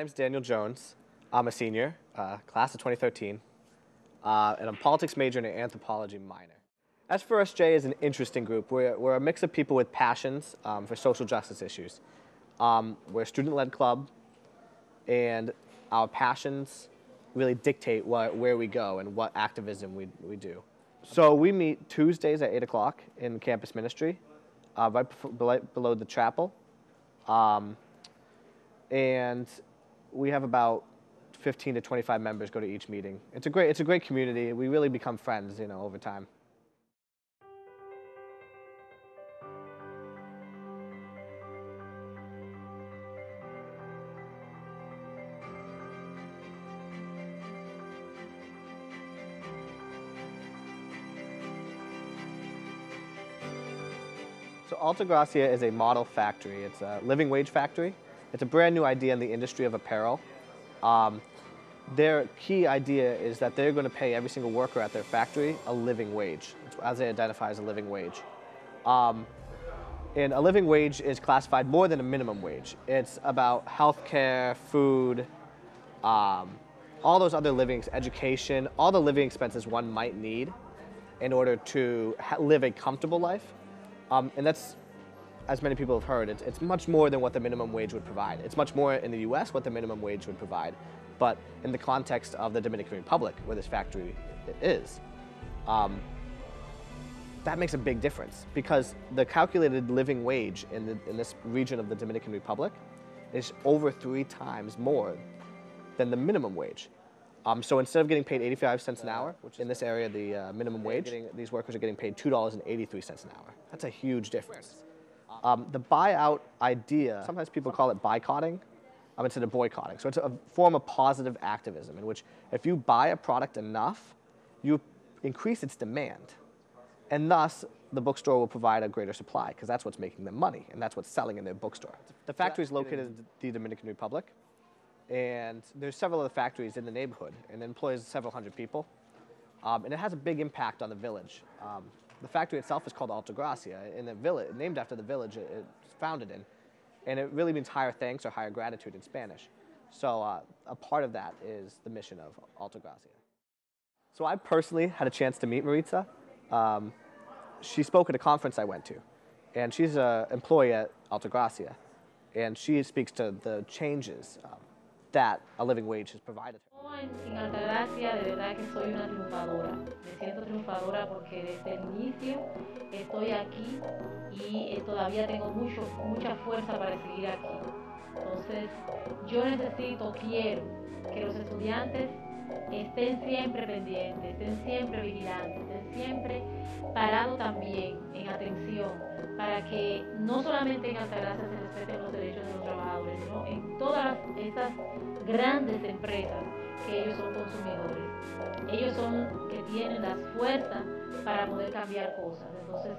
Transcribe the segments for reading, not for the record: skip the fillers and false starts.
name's Daniel Jones. I'm a senior, class of 2013, and I'm a politics major and an anthropology minor. S4SJ is an interesting group. We're a mix of people with passions for social justice issues. We're a student-led club, and our passions really dictate where we go and what activism we do. So we meet Tuesdays at 8 o'clock in campus ministry, right below the chapel. And we have about 15 to 25 members go to each meeting. It's a great community. We really become friends, over time. So Altagracia is a model factory. It's a living wage factory. It's a brand new idea in the industry of apparel. Their key idea is that they're going to pay every single worker at their factory a living wage, as they identify as a living wage. And a living wage is classified more than a minimum wage. It's about healthcare, food, all those other education, all the living expenses one might need in order to live a comfortable life. And that's, as many people have heard, it's much more than what the minimum wage would provide. It's much more in the US what the minimum wage would provide. But in the context of the Dominican Republic, where this factory is, that makes a big difference, because the calculated living wage in this region of the Dominican Republic is over 3 times more than the minimum wage. So instead of getting paid 85 cents an hour, which in this area the minimum wage, these workers are getting paid $2.83 an hour. That's a huge difference. The buyout idea, sometimes people call it boycotting instead of boycotting. So it's a form of positive activism in which if you buy a product enough, you increase its demand. And thus, the bookstore will provide a greater supply, because that's what's making them money, and that's what's selling in their bookstore. The factory is located in the Dominican Republic, and there's several other factories in the neighborhood, and it employs several hundred people. And it has a big impact on the village. The factory itself is called Altagracia, in the village, named after the village it's founded in. And it really means higher thanks or higher gratitude in Spanish. So a part of that is the mission of Altagracia. So I personally had a chance to meet Maritza. She spoke at a conference I went to, and she's an employee at Altagracia, and she speaks to the changes that a living wage has provided her. En Altagracia, de verdad que soy una triunfadora. Me siento triunfadora porque desde el inicio estoy aquí y todavía tengo mucha fuerza para seguir aquí. Entonces, yo quiero que los estudiantes estén siempre pendientes, estén siempre vigilantes, estén siempre parados también en atención, para que no solamente en Altagracia se respeten los derechos de los trabajadores, sino en todas estas grandes empresas que ellos son consumidores. Ellos son que tienen las fuerzas para poder cambiar cosas. Entonces,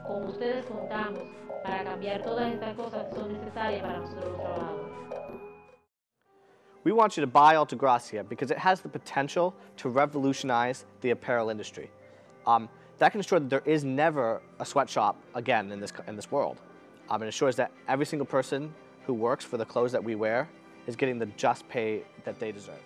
con ustedes contamos para cambiar todas estas cosas que son necesarias para nosotros los trabajadores. We want you to buy Altagracia because it has the potential to revolutionize the apparel industry. That can ensure that there is never a sweatshop again in this world. It ensures that every single person who works for the clothes that we wear is getting the just pay that they deserve.